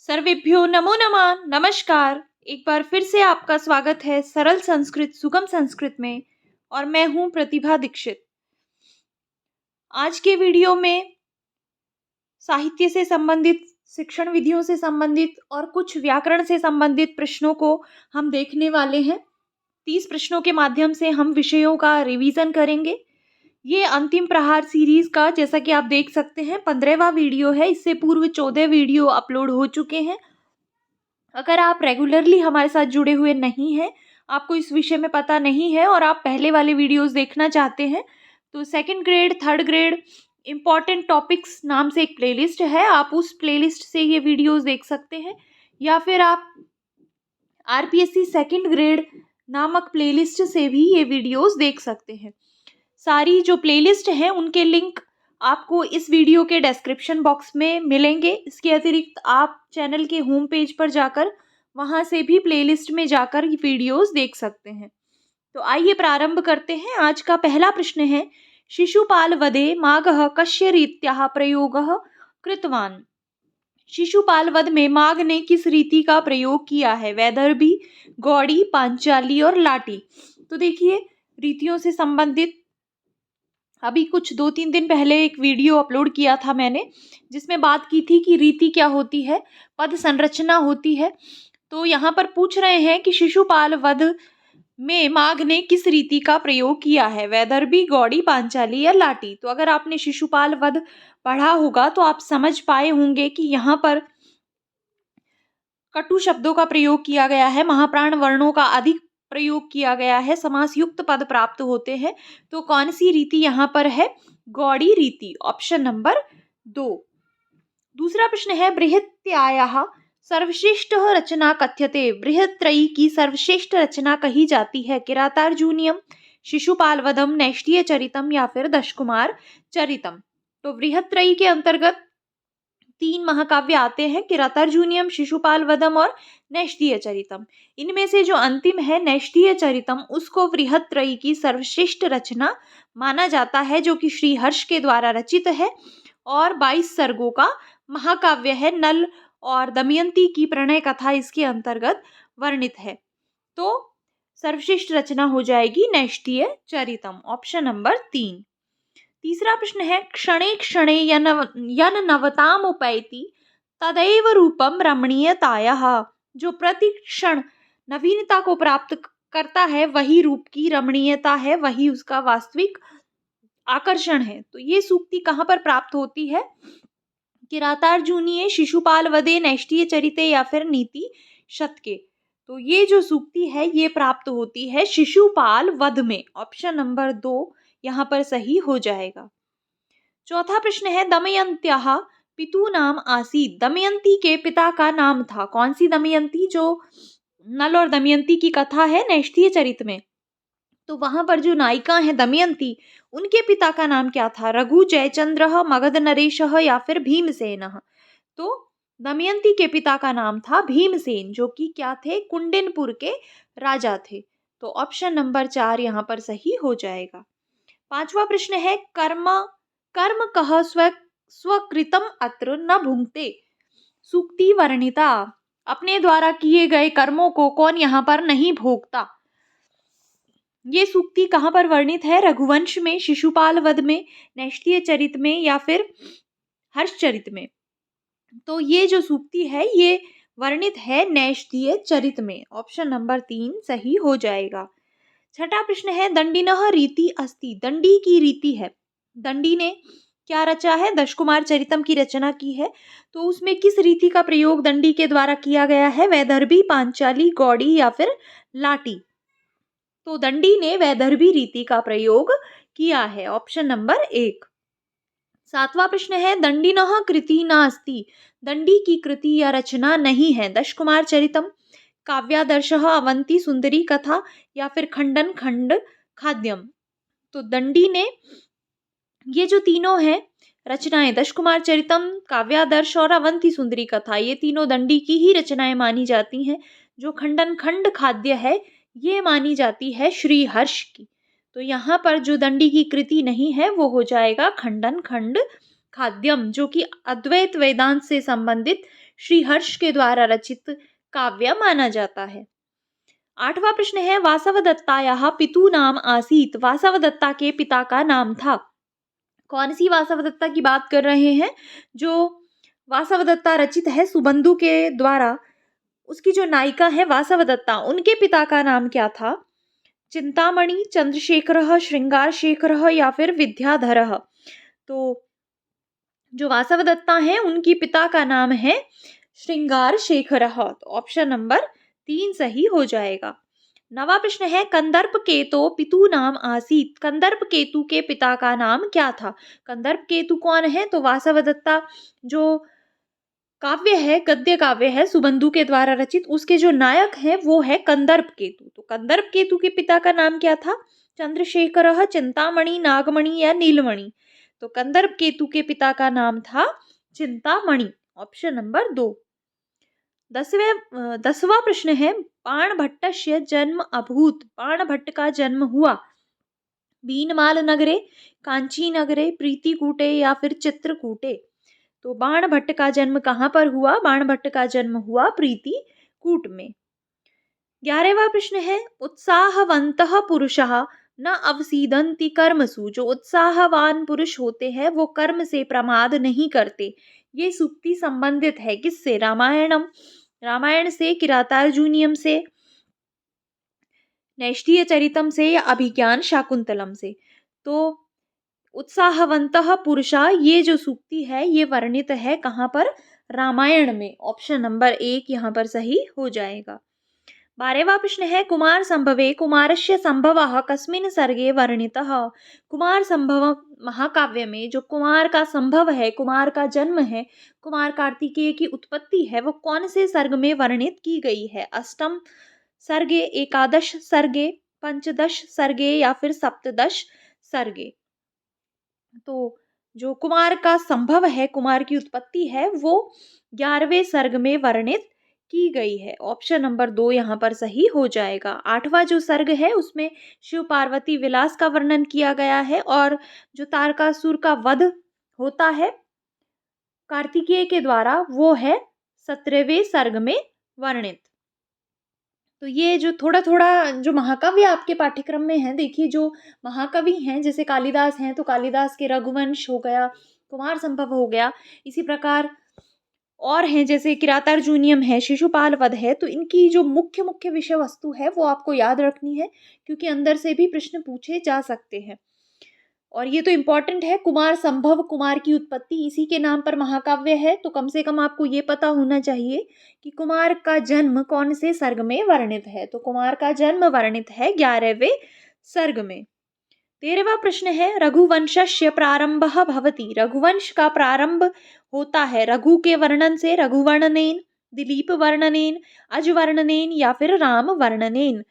सर्वेभ्यो नमो नमः। नमस्कार। एक बार फिर से आपका स्वागत है सरल संस्कृत सुगम संस्कृत में और मैं हूं प्रतिभा दीक्षित। आज के वीडियो में साहित्य से संबंधित, शिक्षण विधियों से संबंधित और कुछ व्याकरण से संबंधित प्रश्नों को हम देखने वाले हैं। 30 प्रश्नों के माध्यम से हम विषयों का रिवीजन करेंगे। ये अंतिम प्रहार सीरीज का, जैसा कि आप देख सकते हैं, 15वां वीडियो है। इससे पूर्व 14 वीडियो अपलोड हो चुके हैं। अगर आप रेगुलरली हमारे साथ जुड़े हुए नहीं हैं, आपको इस विषय में पता नहीं है और आप पहले वाले वीडियोस देखना चाहते हैं, तो second grade, third grade important topics नाम से एक प्लेलिस्ट है। आप उस प्लेलिस्ट से ये वीडियोस देख सकते हैं, या फिर आप आरपीएससी सेकंड ग्रेड नामक प्लेलिस्ट से भी ये वीडियोस देख सकते हैं। सारी जो प्लेलिस्ट हैं उनके लिंक आपको इस वीडियो के डिस्क्रिप्शन बॉक्स में मिलेंगे। इसके अतिरिक्त आप चैनल के होम पेज पर जाकर वहां से भी प्लेलिस्ट में जाकर ये वीडियोस देख सकते हैं। तो आइए प्रारंभ करते हैं। आज का पहला प्रश्न है, शिशुपाल वधे माघः कस्य रीत्याः प्रयोगः कृतवान्। शिशुपाल वध में माघ ने किस रीति का प्रयोग किया है? वैदर्भी, गौड़ी, पांचाली और लाटी। तो देखिए, रीतियों से संबंधित अभी कुछ 2-3 दिन पहले एक वीडियो अपलोड किया था मैंने, जिसमें बात की थी कि रीति क्या होती है, पद संरचना होती है। तो यहाँ पर पूछ रहे हैं कि शिशुपाल वध में माघ ने किस रीति का प्रयोग किया है? वैदर्भी, गौड़ी, पांचाली या लाटी। तो अगर आपने शिशुपाल वध पढ़ा होगा तो आप समझ पाए होंगे कि यहाँ पर कटु शब्दों का प्रयोग किया गया है, महाप्राण वर्णों का अधिक प्रयोग किया गया है, समास युक्त पद प्राप्त होते हैं। तो कौन सी रीति यहाँ पर है? गौड़ी रीति, ऑप्शन नंबर 2। दूसरा प्रश्न है, बृहत्यायाः सर्वश्रेष्ठ रचना कथ्यते। बृहत्त्रयी की सर्वश्रेष्ठ रचना कही जाती है? किरातार्जुनीयम, शिशुपाल वधम, नैष्ठीय चरितम या फिर दशकुमार चरितम। तो बृहत्त्रयी के अंतर्गत 3 महाकाव्य आते हैं, किरातार्जुनीयम, शिशुपाल वधम और नैष्ठीय चरितम। इनमें से जो अंतिम है नैष्ठीय चरितम, उसको बृहत्त्रयी की सर्वश्रेष्ठ रचना माना जाता है, जो कि श्रीहर्ष के द्वारा रचित है और 22 सर्गों का महाकाव्य है। नल और दमयंती की प्रणय कथा इसके अंतर्गत वर्णित है। तो सर्वश्रेष्ठ रचना हो जाएगी नैष्ठीय चरितम, ऑप्शन नंबर 3। तीसरा प्रश्न है, क्षणे क्षणे यन नवताम उपैति तदैव रूपम रमणीयतायाः। जो प्रति क्षण नवीनता को प्राप्त करता है वही रूप की रमणीयता है, वही उसका वास्तविक आकर्षण है। तो ये सूक्ति कहाँ पर प्राप्त होती है? किरातार्जुनीय, शिशुपाल वधे, नैष्ठीय चरिते या फिर नीति शतके। तो ये जो सूक्ति है ये प्राप्त होती है शिशुपाल वध में, ऑप्शन नंबर 2 यहाँ पर सही हो जाएगा। चौथा प्रश्न है, दमयंत्याः पितु नाम आसीत्। दमयंती के पिता का नाम था। कौन सी दमयंती? जो नल और दमयंती की कथा है नैष्ठीय चरित में, तो वहां पर जो नायिका है दमयंती, उनके पिता का नाम क्या था? रघु, जयचंद्र, मगध नरेशः या फिर भीमसेनः। तो दमयंती के पिता का नाम था भीमसेन, जो कि क्या थे? कुंडिनपुर के राजा थे। तो ऑप्शन नंबर 4 यहाँ पर सही हो जाएगा। पांचवा प्रश्न है, कर्म कर्म कह स्वकृतम अत्र न भुंक्ते। सूक्ति वर्णिता। अपने द्वारा किए गए कर्मों को कौन यहाँ पर नहीं भोगता? ये सूक्ति कहाँ पर वर्णित है? रघुवंश में, शिशुपाल वध में, नैष्ठीय चरित में या फिर हर्षचरित में। तो ये जो सूक्ति है ये वर्णित है नैष्ठीय चरित में, ऑप्शन नंबर 3 सही हो जाएगा। छठा प्रश्न है, दंडिनः रीति अस्ति। दंडी की रीति है। दंडी ने क्या रचा है? दशकुमार चरितम की रचना की है। तो उसमें किस रीति का प्रयोग दंडी के द्वारा किया गया है? वैदर्भी, पांचाली, गौड़ी या फिर लाटी। तो दंडी ने वैदर्भी रीति का प्रयोग किया है, ऑप्शन नंबर 1। सातवां प्रश्न है, दंडिनः कृति नास्ति। दंडी की कृति या रचना नहीं है। दशकुमार चरितम, काव्यादर्शः, अवंती सुंदरी कथा या फिर खंडन खंड खाद्यम। तो दंडी ने ये जो तीनों हैं रचनाएं, दशकुमार चरितम, काव्यादर्श और अवंती सुंदरी कथा, ये तीनों दंडी की ही रचनाएं मानी जाती हैं। जो खंडन खंड खाद्य है ये मानी जाती है श्रीहर्ष की। तो यहाँ पर जो दंडी की कृति नहीं है वो हो जाएगा खंडन खंड खाद्यम, जो कि अद्वैत वेदांत से संबंधित श्रीहर्ष के द्वारा रचित काव्य माना जाता है। 8वां प्रश्न है वासवदत्तायाः पितु नाम आसीत्। वासवदत्ता के पिता का नाम था। कौन सी वासवदत्ता की बात कर रहे हैं? जो वासवदत्ता रचित है सुबंधु के द्वारा, उसकी जो नायिका है वासवदत्ता, उनके पिता का नाम क्या था? चिंतामणि, चंद्रशेखरः, श्रृंगारशेखरः या फिर विद्याधरः। तो जो वासवदत्ता हैं उनकी पिता का नाम है श्रृंगारशेखरः। तो ऑप्शन नंबर 3 सही हो जाएगा। 9वां प्रश्न है कंदर्प केतो पितु नाम आसीत्। कंदर्प केतु के पिता का नाम क्या था? कंदर्प केतु कौन है? तो वासवदत्ता जो काव्य है, गद्य काव्य है सुबंधु के द्वारा रचित, उसके जो नायक हैं वो है कंदर्प केतु। तो कंदर्प केतु के पिता का नाम क्या था? चंद्रशेखरः, चिंतामणि, नागमणि या नीलमणि। तो कंदर्प केतु के पिता का नाम था चिंतामणि। Option number 2। 10वां प्रश्न है बाणभट्टस्य जन्म अभूत्। बाणभट्ट का जन्म हुआ बीनमाल नगरे, कांची नगरे, प्रीतिकूटे या फिर चित्रकूटे। तो बाणभट्ट का जन्म कहाँ पर हुआ? बाणभट्ट का जन्म हुआ प्रीतिकूट में। 11वां प्रश्न है उत्साहवन्तः पुरुषः न अवसीदन्ति कर्मसु। जो उत्साहवान पुरुष होते हैं वो कर्म से प्रमाद नहीं करते। ये सूक्ति संबंधित है किससे? रामायण से, किरातार्जुनीयम से, नैष्ठीय चरितम से या अभिज्ञान शाकुंतलम से। तो उत्साहवंतः पुरुषा ये जो सूक्ति है ये वर्णित है कहाँ पर? रामायण में। ऑप्शन नंबर 1 यहाँ पर सही हो जाएगा। 12वां प्रश्न है कुमार संभवे कुमारस्य संभवः कस्मिन् सर्गे वर्णितः। कुमार संभव महाकाव्य में जो कुमार का संभव है, कुमार का जन्म है, कुमार कार्तिकेय की उत्पत्ति है, वो कौन से सर्ग में वर्णित की गई है? अष्टम सर्गे, एकादश सर्गे, पंचदश सर्गे या फिर सप्तदश सर्गे। तो जो कुमार का संभव है, कुमार की उत्पत्ति है, वो 11वें सर्ग में वर्णित की गई है। ऑप्शन नंबर 2 यहाँ पर सही हो जाएगा। 8वां जो सर्ग है उसमें शिव पार्वती विलास का वर्णन किया गया है और जो तारकासुर का वध होता है कार्तिकेय के द्वारा वो है 17वें सर्ग में वर्णित। तो ये जो थोड़ा थोड़ा जो महाकाव्य आपके पाठ्यक्रम में है, देखिए जो महाकवि हैं जैसे कालिदास हैं तो कालिदास के रघुवंश हो गया, कुमार संभव हो गया, इसी प्रकार और हैं जैसे किरातार्जुनीयम है, शिशुपाल वध है। तो इनकी जो मुख्य मुख्य विषय वस्तु है वो आपको याद रखनी है क्योंकि अंदर से भी प्रश्न पूछे जा सकते हैं। और ये तो इम्पॉर्टेंट है, कुमार संभव, कुमार की उत्पत्ति, इसी के नाम पर महाकाव्य है। तो कम से कम आपको ये पता होना चाहिए कि कुमार का जन्म कौन से सर्ग में वर्णित है। तो कुमार का जन्म वर्णित है 11वें सर्ग में। 13वां प्रश्न है रघुवंशस्य प्रारंभः भवति। रघुवंश का प्रारंभ होता है रघु के वर्णन से, रघुवर्णनेन, दिलीप वर्णनेन, अज वर्णनेन या फिर राम वर्णनेन।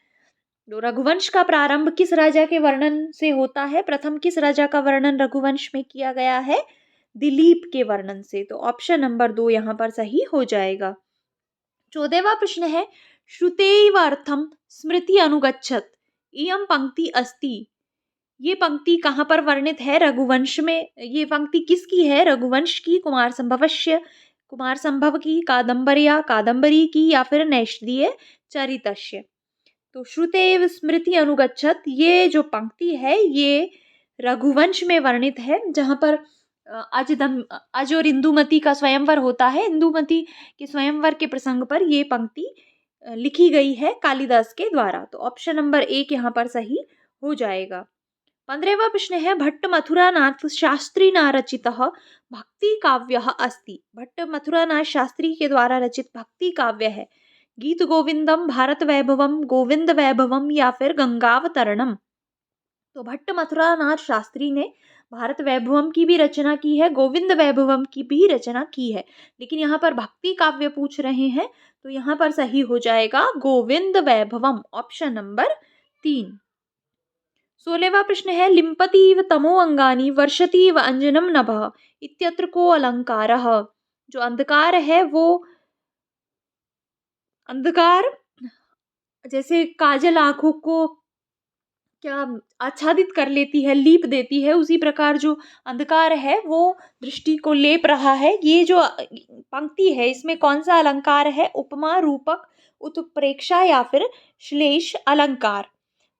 तो रघुवंश का प्रारंभ किस राजा के वर्णन से होता है? प्रथम किस राजा का वर्णन रघुवंश में किया गया है? दिलीप के वर्णन से। तो ऑप्शन नंबर 2 यहाँ पर सही हो जाएगा। 14वां प्रश्न है श्रुतेव अर्थम स्मृति अनुगच्छत इयं पंक्ति अस्ति। ये पंक्ति कहाँ पर वर्णित है? रघुवंश में। ये पंक्ति किसकी है? रघुवंश की, कुमार संभवस्य, कुमार संभव की, कादम्बर्या, कादम्बरी की या फिर नैष्ठीय चरितस्य। तो श्रुतेव स्मृति अनुगच्छत ये जो पंक्ति है ये रघुवंश में वर्णित है जहाँ पर अज और इंदुमती का स्वयंवर होता है। इंदुमती के स्वयंवर के प्रसंग पर ये पंक्ति लिखी गई है कालिदास के द्वारा। तो ऑप्शन नंबर 1 यहाँ पर सही हो जाएगा। 15वां प्रश्न है भट्ट मथुरानाथ शास्त्रिणा रचितः भक्ति काव्यः अस्ति। भट्ट मथुरानाथ शास्त्री के द्वारा रचित भक्ति काव्य है गीत गोविंदम, भारत वैभवम, गोविंद वैभवम या फिर गंगावतरणम। तो भट्ट मथुरानाथ शास्त्री ने भारत वैभवम की भी रचना की है, गोविंद वैभवम की भी रचना की है, लेकिन यहाँ पर भक्ति काव्य पूछ रहे हैं तो यहाँ पर सही हो जाएगा गोविंद वैभवम। Option number 3। 16वां प्रश्न है लिम्पतीव तमो अंगानी वर्षतीव अंजनम नभः इत्यत्र को अलंकारः। जो अंधकार है वो अंधकार जैसे काजल आंखों को क्या आच्छादित कर लेती है, लीप देती है, उसी प्रकार जो अंधकार है वो दृष्टि को लेप रहा है। ये जो पंक्ति है इसमें कौन सा अलंकार है? उपमा, रूपक, उत्प्रेक्षा या फिर श्लेष अलंकार।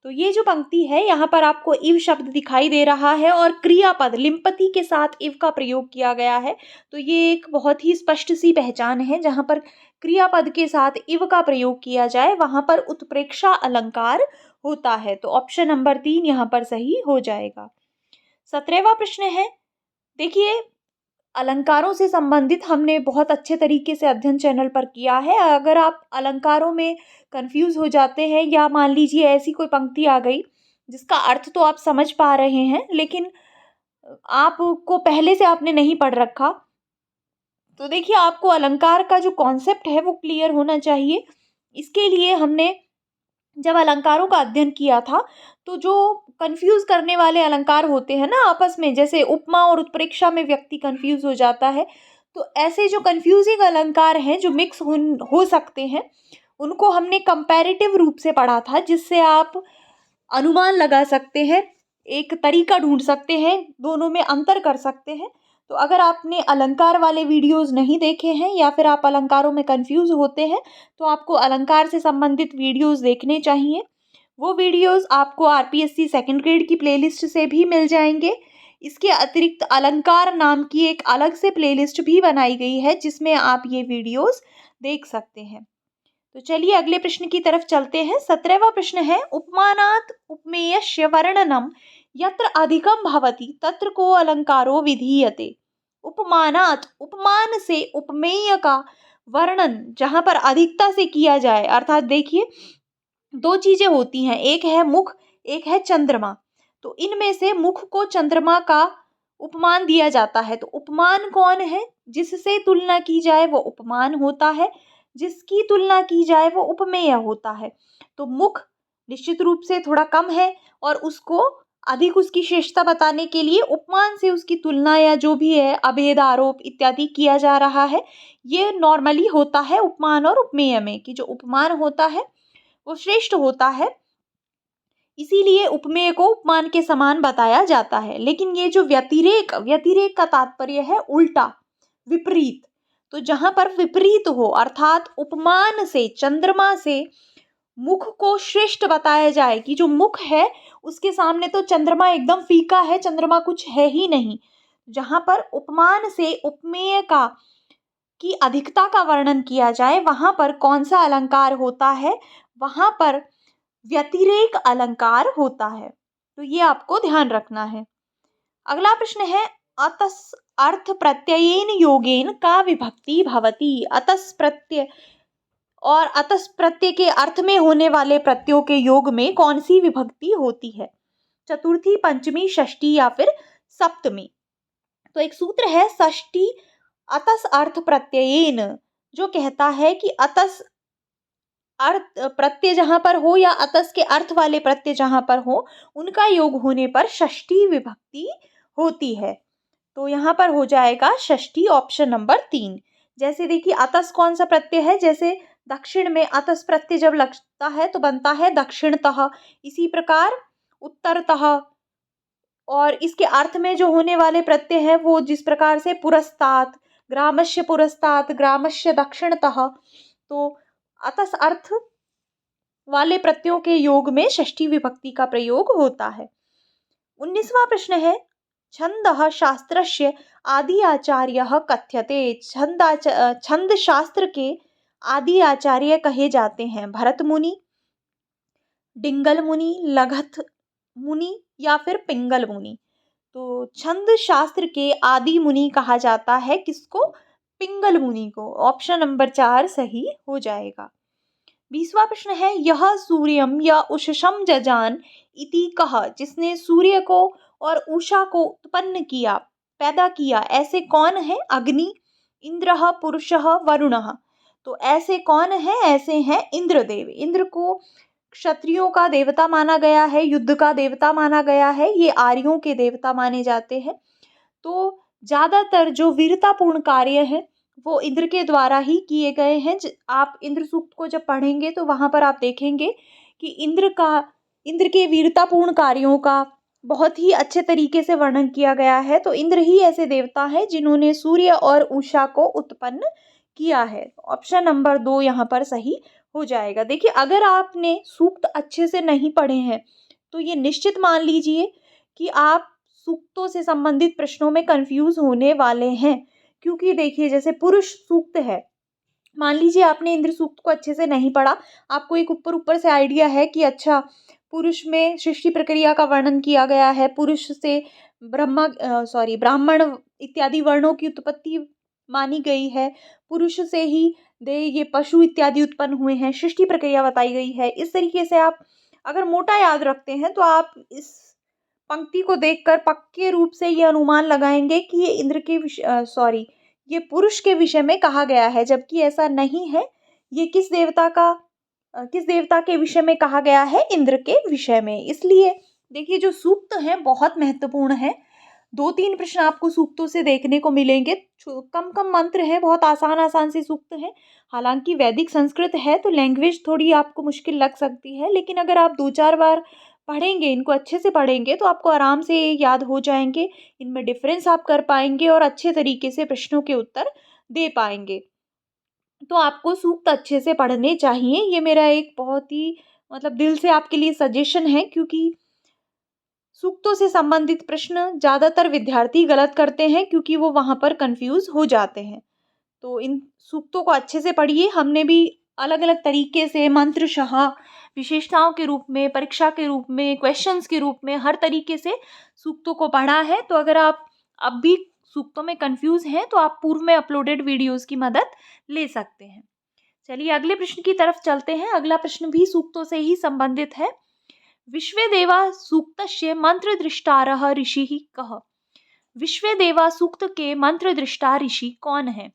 तो ये जो पंक्ति है यहाँ पर आपको इव शब्द दिखाई दे रहा है और क्रियापद लिंपति के साथ इव का प्रयोग किया गया है। तो ये एक बहुत ही स्पष्ट सी पहचान है, जहाँ पर क्रियापद के साथ इव का प्रयोग किया जाए वहाँ पर उत्प्रेक्षा अलंकार होता है। तो ऑप्शन नंबर 3 यहाँ पर सही हो जाएगा। 17वां प्रश्न है, देखिए अलंकारों से संबंधित हमने बहुत अच्छे तरीके से अध्ययन चैनल पर किया है। अगर आप अलंकारों में कंफ्यूज हो जाते हैं या मान लीजिए ऐसी कोई पंक्ति आ गई जिसका अर्थ तो आप समझ पा रहे हैं लेकिन आपको पहले से आपने नहीं पढ़ रखा, तो देखिए आपको अलंकार का जो कॉन्सेप्ट है वो क्लियर होना चाहिए। इसके लिए हमने जब अलंकारों का अध्ययन किया था तो जो कंफ्यूज करने वाले अलंकार होते हैं ना आपस में, जैसे उपमा और उत्प्रेक्षा में व्यक्ति कंफ्यूज हो जाता है, तो ऐसे जो कंफ्यूजिंग अलंकार हैं जो मिक्स हो सकते हैं उनको हमने कंपैरेटिव रूप से पढ़ा था, जिससे आप अनुमान लगा सकते हैं, एक तरीका ढूंढ सकते हैं, दोनों में अंतर कर सकते हैं। तो अगर आपने अलंकार वाले वीडियोस नहीं देखे हैं या फिर आप अलंकारों में कंफ्यूज होते हैं तो आपको अलंकार से संबंधित वीडियोस देखने चाहिए। वो वीडियोस आपको आरपीएससी सेकंड ग्रेड की प्लेलिस्ट से भी मिल जाएंगे। इसके अतिरिक्त अलंकार नाम की एक अलग से प्लेलिस्ट भी बनाई गई है जिसमें आप ये वीडियोस देख सकते हैं। तो चलिए अगले प्रश्न की तरफ चलते हैं। 17वां प्रश्न है, उपमानात् उपमेयस्य वर्णनम यत्र अधिकम भवति तत्र को अलंकारो विधीयते। उपमानात्, उपमान से उपमेय का वर्णन जहां पर अधिकता से किया जाए, अर्थात देखिए दो चीजें होती हैं, एक है मुख, एक है चंद्रमा। तो इनमें से मुख को चंद्रमा का उपमान दिया जाता है। तो उपमान कौन है? जिससे तुलना की जाए वो उपमान होता है, जिसकी तुलना की जाए वो उपमेय होता है। तो मुख निश्चित रूप से थोड़ा कम है और उसको अधिक उसकी श्रेष्ठता बताने के लिए उपमान से उसकी तुलना या जो भी है अभेद आरोप इत्यादि किया जा रहा है। ये नॉर्मली होता है उपमान और उपमेय में कि जो उपमान होता है वो श्रेष्ठ होता है, इसीलिए उपमेय को उपमान के समान बताया जाता है। लेकिन ये जो व्यतिरेक, व्यतिरेक का तात्पर्य है उल्टा, विपरीत। तो जहां पर विपरीत हो अर्थात उपमान से, चंद्रमा से मुख को श्रेष्ठ बताया जाए कि जो मुख है उसके सामने तो चंद्रमा एकदम फीका है, चंद्रमा कुछ है ही नहीं। जहां पर उपमान से उपमेय का की अधिकता का वर्णन किया जाए वहां पर कौन सा अलंकार होता है? वहां पर व्यतिरेक अलंकार होता है। तो ये आपको ध्यान रखना है। अगला प्रश्न है, अतस् अर्थ प्रत्ययेन योगेन का विभक्ति भवति। अतस् प्रत्यय और अतस् प्रत्यय के अर्थ में होने वाले प्रत्ययों के योग में कौन सी विभक्ति होती है? चतुर्थी, पंचमी, षष्ठी या फिर सप्तमी। तो एक सूत्र है षष्ठी अतस् अर्थ प्रत्ययेन, जो कहता है कि अतस् अर्थ प्रत्यय जहां पर हो या अतस के अर्थ वाले प्रत्यय जहां पर हो उनका योग होने पर षष्ठी विभक्ति होती है। तो यहाँ पर हो जाएगा षष्ठी, ऑप्शन नंबर 3। जैसे देखिए अतस कौन सा प्रत्यय है? जैसे दक्षिण में अतस प्रत्यय जब लगता है तो बनता है दक्षिणतः, इसी प्रकार उत्तरतः। और इसके अर्थ में जो होने वाले प्रत्यय है वो जिस प्रकार से पुरस्तात्, ग्रामस्य पुरस्तात्, ग्रामस्य दक्षिणतः। तो अतस अर्थ वाले प्रत्ययों के योग में षष्ठी विभक्ति का प्रयोग होता है। 19वां प्रश्न है, छंदः शास्त्रस्य आदि आचार्यः कथ्यते। छंद शास्त्र के आदि आचार्य कहे जाते हैं भरत मुनि, डिंगल मुनि, लगध मुनि या फिर पिंगल मुनि। तो छंद शास्त्र के आदि मुनि कहा जाता है किसको? पिंगल मुनि को। ऑप्शन नंबर 4 सही हो जाएगा। 20वां प्रश्न है, यह सूर्यम या उषसम जजान इति कह। जिसने सूर्य को और उषा को उत्पन्न किया, पैदा किया, ऐसे कौन है? अग्नि, इंद्रः, पुरुषः, वरुणः। तो ऐसे कौन है? ऐसे हैं इंद्रदेव। इंद्र को क्षत्रियों का देवता माना गया है, युद्ध का देवता माना गया है, ये आर्यों के देवता माने जाते हैं। तो ज्यादातर जो वीरतापूर्ण कार्य है वो इंद्र के द्वारा ही किए गए हैं। आप इंद्र सूक्त को जब पढ़ेंगे तो वहां पर आप देखेंगे कि इंद्र का इंद्र के वीरतापूर्ण कार्यों का बहुत ही अच्छे तरीके से वर्णन किया गया है। तो इंद्र ही ऐसे देवता हैं जिन्होंने सूर्य और उषा को उत्पन्न किया है। ऑप्शन नंबर 2 यहाँ पर सही हो जाएगा। देखिए, अगर आपने सूक्त अच्छे से नहीं पढ़े हैं तो ये निश्चित मान लीजिए कि आप सूक्तों से संबंधित प्रश्नों में कंफ्यूज होने वाले हैं। क्योंकि देखिए, जैसे पुरुष सूक्त है, मान लीजिए आपने इंद्र सूक्त को अच्छे से नहीं पढ़ा, आपको एक ऊपर ऊपर से आइडिया है कि अच्छा, पुरुष में सृष्टि प्रक्रिया का वर्णन किया गया है, पुरुष से ब्राह्मण इत्यादि वर्णों की उत्पत्ति मानी गई है, पुरुष से ही ये पशु इत्यादि उत्पन्न हुए हैं, सृष्टि प्रक्रिया बताई गई है। इस तरीके से आप अगर मोटा याद रखते हैं तो आप इस पंक्ति को देखकर पक्के रूप से ये अनुमान लगाएंगे कि ये ये पुरुष के विषय में कहा गया है, जबकि ऐसा नहीं है। ये किस देवता के विषय में कहा गया है? इंद्र के विषय में। इसलिए देखिए, जो सूक्त हैं बहुत महत्वपूर्ण है। 2-3 प्रश्न आपको सूक्तों से देखने को मिलेंगे। कम कम मंत्र है, बहुत आसान आसान से सूक्त हैं। हालांकि वैदिक संस्कृत है तो लैंग्वेज थोड़ी आपको मुश्किल लग सकती है, लेकिन अगर आप 2-4 बार पढ़ेंगे, इनको अच्छे से पढ़ेंगे तो आपको आराम से याद हो जाएंगे। इनमें डिफरेंस आप कर पाएंगे और अच्छे तरीके से प्रश्नों के उत्तर दे पाएंगे। तो आपको सूक्त अच्छे से पढ़ने चाहिए। ये मेरा एक बहुत ही दिल से आपके लिए सजेशन है, क्योंकि सूक्तों से संबंधित प्रश्न ज़्यादातर विद्यार्थी गलत करते हैं क्योंकि वो वहाँ पर कंफ्यूज हो जाते हैं। तो इन सूक्तों को अच्छे से पढ़िए। हमने भी अलग अलग तरीके से मंत्रशः विशेषताओं के रूप में, परीक्षा के रूप में, क्वेश्चंस के रूप में, हर तरीके से सूक्तों को पढ़ा है। तो अगर आप अब भी सूक्तों में कंफ्यूज हैं तो आप पूर्व में अपलोडेड वीडियोस की मदद ले सकते हैं। चलिए अगले प्रश्न की तरफ चलते हैं। अगला प्रश्न भी सूक्तों से ही संबंधित है। विश्वेदेवा सूक्तस्य मंत्रदृष्टारः ऋषिः कः? विश्वेदेवा सूक्त के मंत्रदृष्टा ऋषि कौन है?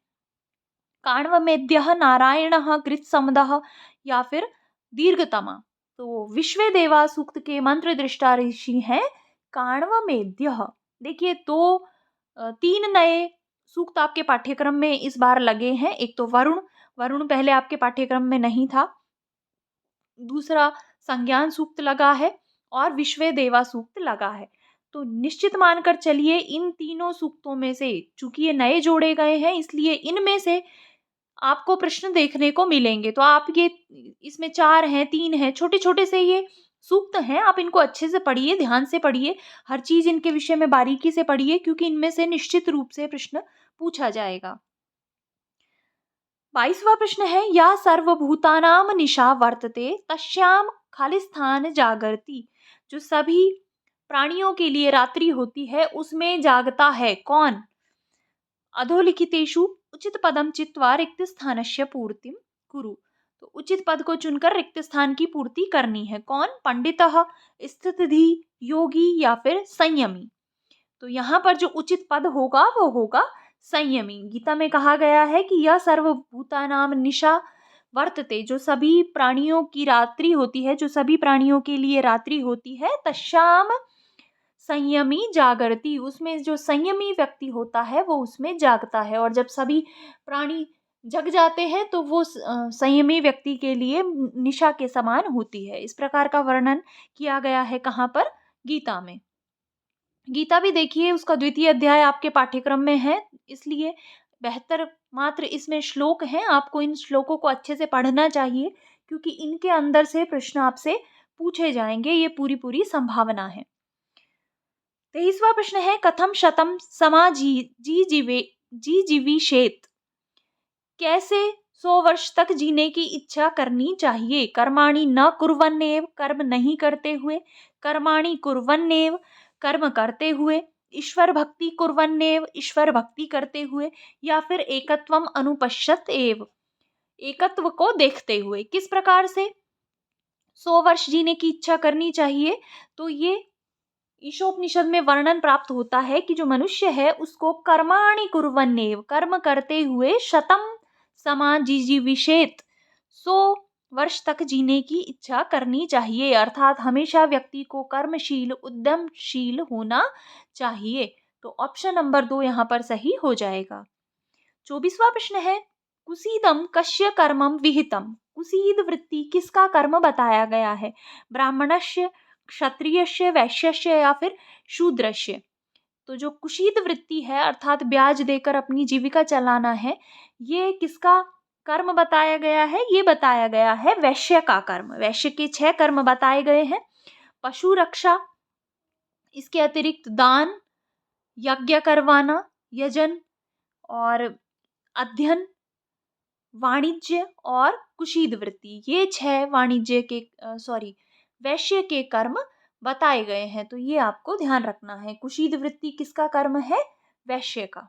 काण्वमेध्यः, नारायणः, कृतसमदः या फिर दीर्घतमा? तो विश्वेदेवा सूक्त के मंत्रदृष्टा ऋषि हैं काण्वमेध्यः। देखिए, 3 नए सूक्त आपके पाठ्यक्रम में इस बार लगे हैं। एक तो वरुण पहले आपके पाठ्यक्रम में नहीं था। दूसरा संज्ञान सूक्त लगा है और विश्वेदेवा सूक्त लगा है। तो निश्चित मानकर चलिए इन तीनों सूक्तों में से, चूंकि ये नए जोड़े गए हैं इसलिए इनमें से आपको प्रश्न देखने को मिलेंगे। तो आप ये इसमें 4 हैं, 3 हैं, छोटे छोटे से ये सूक्त हैं। आप इनको अच्छे से पढ़िए, ध्यान से पढ़िए, हर चीज इनके विषय में बारीकी से पढ़िए, क्योंकि इनमें से निश्चित रूप से प्रश्न पूछा जाएगा। 22वां प्रश्न है, या सर्वभूतानाम निशा वर्तते तस्याम खालिस्थान जागरती? जो सभी प्राणियों के लिए रात्रि होती है उसमें जागता है कौन? अधोलिखितेषु उचित पदम चित्वा रिक्त स्थानस्य पूर्तिम कुरु। तो उचित पद को चुनकर रिक्त स्थान की पूर्ति करनी है। कौन? पंडितः, स्थितधि, योगी या फिर संयमी? तो यहाँ पर जो उचित पद होगा वो होगा संयमी। गीता में कहा गया है कि यह सर्वभूतानाम निशा वर्तते, जो सभी प्राणियों की रात्रि होती है, जो सभी प्राणियों के लिए रात्रि होती है, तस्याम संयमी जागरती, उसमें जो संयमी व्यक्ति होता है वो उसमें जागता है। और जब सभी प्राणी जग जाते हैं तो वो संयमी व्यक्ति के लिए निशा के समान होती है। इस प्रकार का वर्णन किया गया है कहाँ पर? गीता में। गीता भी देखिए, उसका 2य अध्याय आपके पाठ्यक्रम में है, इसलिए बेहतर मात्र इसमें श्लोक हैं। आपको इन श्लोकों को अच्छे से पढ़ना चाहिए, क्योंकि इनके अंदर से प्रश्न आपसे पूछे जाएंगे, ये पूरी संभावना है। 23वां प्रश्न है, कथम शतम जीविषेत? कैसे 100 वर्ष तक जीने की इच्छा करनी चाहिए? कर्माणि न कुर्वन्नेव, कर्म नहीं करते हुए, कर्माणि कुर्वन्नेव, कर्म करते हुए, ईश्वर भक्ति कुर्वन्नेव, ईश्वर भक्ति करते हुए, या फिर एकत्वम अनुपश्यत एव, एकत्व को देखते हुए। किस प्रकार से 100 वर्ष जीने की इच्छा करनी चाहिए? तो ये ईशोपनिषद में वर्णन प्राप्त होता है कि जो मनुष्य है उसको कर्माणि कुर्वन्नेव, कर्म करते हुए, शतम समाजीविषेत, 100 वर्ष तक जीने की इच्छा करनी चाहिए। अर्थात हमेशा व्यक्ति को कर्मशील, उद्यमशील होना चाहिए। तो ऑप्शन नंबर 2 यहाँ पर सही हो जाएगा। 24वां प्रश्न है, कुसीदम कस्य कर्मम विहितम? कुसीद वृत्ति किसका कर्म बताया गया है? ब्राह्मणस्य, क्षत्रियस्य, वैश्यस्य या फिर शूद्रस्य? तो जो कुशीत वृत्ति है अर्थात ब्याज देकर अपनी जीविका चलाना है, ये किसका कर्म बताया गया है? ये बताया गया है वैश्य का कर्म। वैश्य के 6 कर्म बताए गए हैं। पशु रक्षा, इसके अतिरिक्त दान, यज्ञ करवाना, यजन और अध्ययन, वाणिज्य और कुशीद वृत्ति, ये 6 वाणिज्य के वैश्य के कर्म बताए गए हैं। तो ये आपको ध्यान रखना है। कुशीद वृत्ति किसका कर्म है? वैश्य का।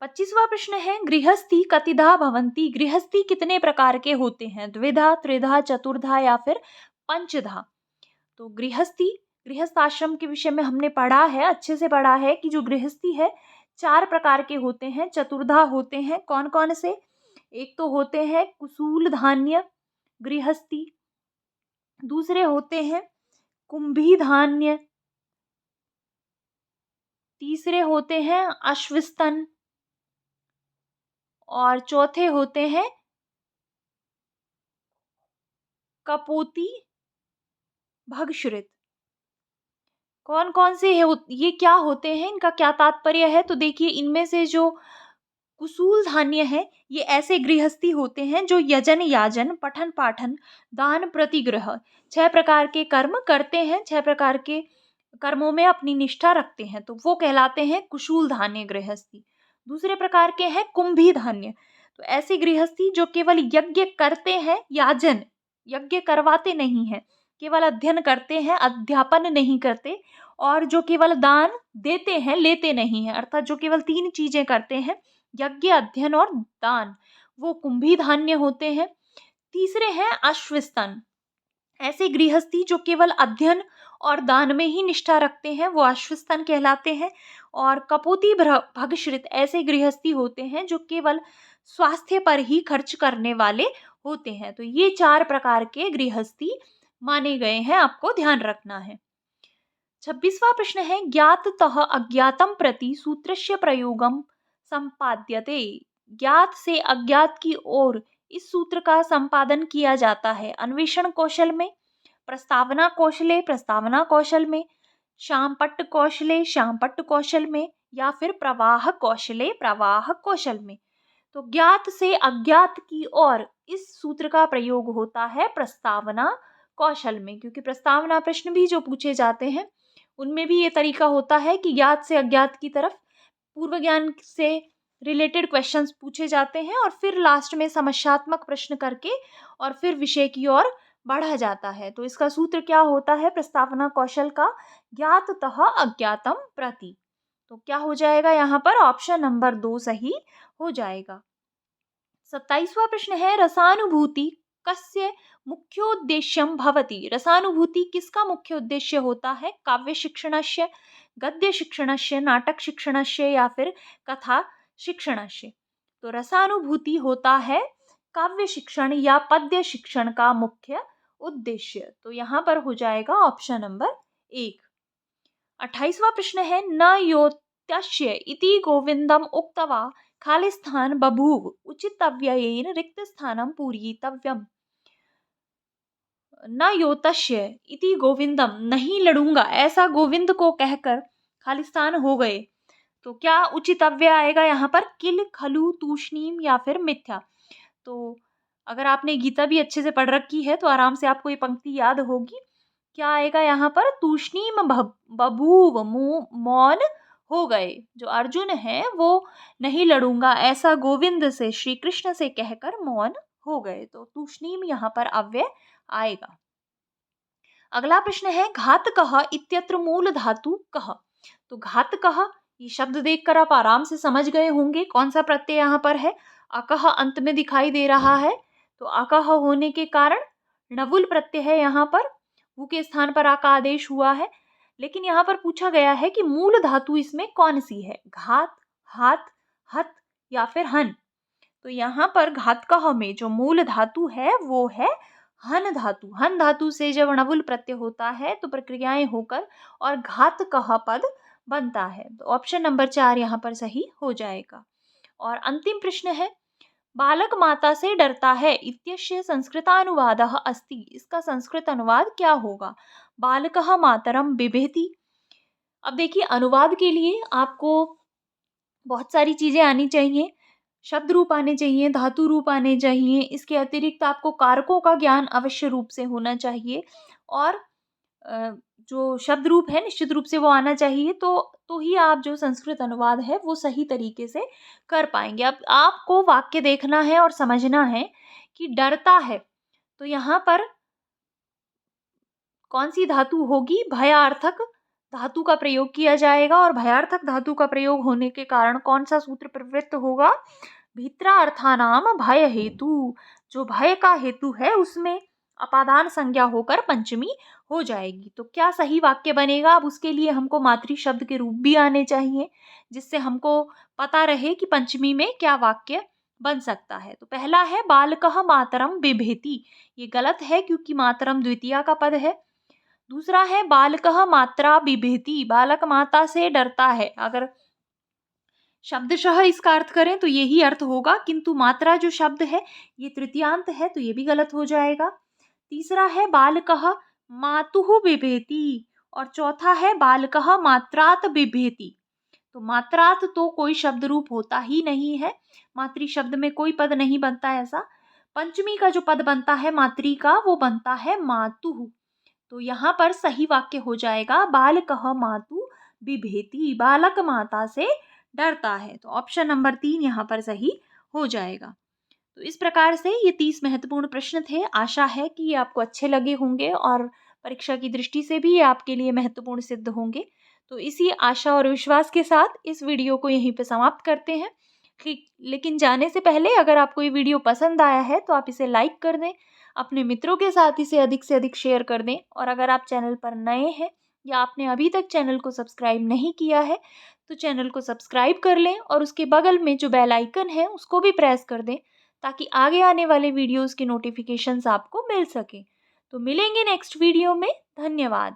25वां प्रश्न है, गृहस्थी कतिधा भवन्ति? गृहस्थी कितने प्रकार के होते हैं? द्विधा, त्रिधा, चतुर्धा या फिर पंचधा? तो गृहस्थ आश्रम के विषय में हमने पढ़ा है, अच्छे से पढ़ा है कि जो गृहस्थी है 4 प्रकार के होते हैं। चतुर्धा होते हैं। कौन कौन से? एक तो होते हैं कुसूल धान्य गृहस्थी, दूसरे होते हैं कुंभी धान्य, तीसरे होते हैं अश्वस्तन और चौथे होते हैं कपोती भगश्रित। कौन कौन से है ये क्या होते हैं, इनका क्या तात्पर्य है? तो देखिए, इनमें से जो कुसूल धान्य है ये ऐसे गृहस्थी होते हैं जो यजन, याजन, पठन पाठन, दान, प्रतिग्रह 6 प्रकार के कर्म करते हैं, 6 प्रकार के कर्मों में अपनी निष्ठा रखते हैं, तो वो कहलाते हैं कुशूल धान्य गृहस्थी। दूसरे प्रकार के हैं कुंभी धान्य, तो ऐसे गृहस्थी जो केवल यज्ञ करते हैं, याजन, यज्ञ करवाते नहीं हैं, केवल अध्ययन करते हैं, अध्यापन नहीं करते, और जो केवल दान देते हैं, लेते नहीं हैं, अर्थात जो केवल 3 चीजें करते हैं, यज्ञ, अध्ययन और दान, वो कुंभी धान्य होते हैं। तीसरे हैं अश्वस्तन, ऐसे गृहस्थी जो केवल अध्ययन और दान में ही निष्ठा रखते हैं, वो अश्वस्तन कहलाते हैं। और कपोती भगश्रित ऐसे गृहस्थी होते हैं जो केवल स्वास्थ्य पर ही खर्च करने वाले होते हैं। तो ये 4 प्रकार के गृहस्थी माने गए हैं, आपको ध्यान रखना है। 26वां प्रश्न है, ज्ञाततः अज्ञातम प्रति सूत्रस्य प्रयोगम संपाद्यते? ज्ञात से अज्ञात की ओर इस सूत्र का संपादन किया जाता है अन्वेषण कौशल में, प्रस्तावना कौशल में, शामपट्ट कौशल में या फिर प्रवाह कौशल में। तो ज्ञात से अज्ञात की ओर इस सूत्र का प्रयोग होता है प्रस्तावना कौशल में, क्योंकि प्रस्तावना प्रश्न भी जो पूछे जाते हैं उनमें भी ये तरीका होता है कि ज्ञात से अज्ञात की तरफ पूर्व ज्ञान से रिलेटेड क्वेश्चंस पूछे जाते हैं और फिर लास्ट में समस्यात्मक प्रश्न करके और फिर विषय की ओर बढ़ा जाता है। तो इसका सूत्र क्या होता है प्रस्तावना कौशल का? ज्ञाततः अज्ञातम प्रति। तो क्या हो जाएगा यहाँ पर? ऑप्शन नंबर 2 सही हो जाएगा। 27वां प्रश्न है, रसानुभूति कस्य मुख्योद्देश्यम भवति? रसानुभूति किसका मुख्य उद्देश्य होता है? काव्य शिक्षणस्य, गद्य शिक्षणस्य, नाटक शिक्षणस्य या फिर कथा शिक्षणस्य? तो रसानुभूति होता है काव्य शिक्षण या पद्य शिक्षण का मुख्य उद्देश्य। तो यहाँ पर हो जाएगा ऑप्शन नंबर 1। 28वां प्रश्न है, न योत्यस्य इति गोविंदम उक्त्वा खालिस्थान बभूव उचितव्ययेन रिक्त स्थानं पूरितव्यम्। न योतस्य इति गोविंदम, नहीं लड़ूंगा ऐसा गोविंद को कहकर खालिस्तान हो गए, तो क्या उचितव्य आएगा यहाँ पर? किल, खलु, तूष्णीम या फिर मिथ्या? तो अगर आपने गीता भी अच्छे से पढ़ रखी है तो आराम से आपको ये पंक्ति याद होगी। क्या आएगा यहाँ पर? तूष्णीम बभूव, मौन हो गए। जो अर्जुन है वो नहीं लड़ूंगा ऐसा गोविंद से, श्री कृष्ण से कहकर मौन हो गए। तो तूष्णीम यहाँ पर अव्यय आएगा। अगला प्रश्न है, घातकः इत्यत्र मूल धातु कः? तो घातकः ये शब्द देखकर आप आराम से समझ गए होंगे कौन सा प्रत्यय यहाँ पर है। अकः अंत में दिखाई दे रहा है, तो अकः होने के कारण नवुल प्रत्यय है यहाँ पर, वु के स्थान पर आ का आदेश हुआ है। लेकिन यहाँ पर पूछा गया है कि मूल धातु इसमें कौन सी है? घात, हाथ, हत या फिर हन? तो यहाँ पर घातकः में जो मूल धातु है वो है हन धातु। हन धातु से जब नवुल प्रत्यय होता है तो प्रक्रियाएं होकर और घातकः पद बनता है। तो ऑप्शन नंबर 4 यहाँ पर सही हो जाएगा। और अंतिम प्रश्न है, बालक माता से डरता है इत्यस्य संस्कृतानुवादः अस्ति। इसका संस्कृत अनुवाद क्या होगा? बालकः मातरम बिभेति। अब देखिए, अनुवाद के लिए आपको बहुत सारी चीजें आनी चाहिए। शब्द रूप आने चाहिए, धातु रूप आने चाहिए। इसके अतिरिक्त आपको कारकों का ज्ञान अवश्य रूप से होना चाहिए और जो शब्द रूप है निश्चित रूप से वो आना चाहिए। तो ही आप जो संस्कृत अनुवाद है वो सही तरीके से कर पाएंगे। अब आपको वाक्य देखना है और समझना है कि डरता है, तो यहाँ पर कौन सी धातु होगी? भयार्थक धातु का प्रयोग किया जाएगा और भयार्थक धातु का प्रयोग होने के कारण कौन सा सूत्र प्रवृत्त होगा? भीतरा अर्थानाम भय हेतु। जो भय का हेतु है उसमें अपादान संज्ञा होकर पंचमी हो जाएगी। तो क्या सही वाक्य बनेगा? अब उसके लिए हमको मातृ शब्द के रूप भी आने चाहिए, जिससे हमको पता रहे कि पंचमी में क्या वाक्य बन सकता है। तो पहला है बालकः मातरम बिभेति। ये गलत है क्योंकि मातरम द्वितीया का पद है। दूसरा है बालकः मात्रा बिभेति। बालक माता से डरता है। अगर शब्दशः इसका अर्थ करें तो यही अर्थ होगा, किंतु मात्रा जो शब्द है ये तृतीयांत है, तो ये भी गलत हो जाएगा। तीसरा है बालकः मातुः बिभेति और चौथा है बालकः मात्रात बिभेति। तो मात्रात तो कोई शब्द रूप होता ही नहीं है, मातृ शब्द में कोई पद नहीं बनता ऐसा। पंचमी का जो पद बनता है मातृ का वो बनता है मातुः। तो यहाँ पर सही वाक्य हो जाएगा बालकः मातु बिभेति। बालक माता से डरता है। तो ऑप्शन नंबर 3 यहाँ पर सही हो जाएगा। तो इस प्रकार से ये 30 महत्वपूर्ण प्रश्न थे। आशा है कि ये आपको अच्छे लगे होंगे और परीक्षा की दृष्टि से भी ये आपके लिए महत्वपूर्ण सिद्ध होंगे। तो इसी आशा और विश्वास के साथ इस वीडियो को यहीं पे समाप्त करते हैं। लेकिन जाने से पहले अगर आपको ये वीडियो पसंद आया है तो आप इसे लाइक कर दें, अपने मित्रों के साथ इसे अधिक से अधिक शेयर कर दें। और अगर आप चैनल पर नए हैं या आपने अभी तक चैनल को सब्सक्राइब नहीं किया है तो चैनल को सब्सक्राइब कर लें और उसके बगल में जो बेल आइकन है उसको भी प्रेस कर दें, ताकि आगे आने वाले वीडियोस की नोटिफिकेशंस आपको मिल सके। तो मिलेंगे नेक्स्ट वीडियो में। धन्यवाद।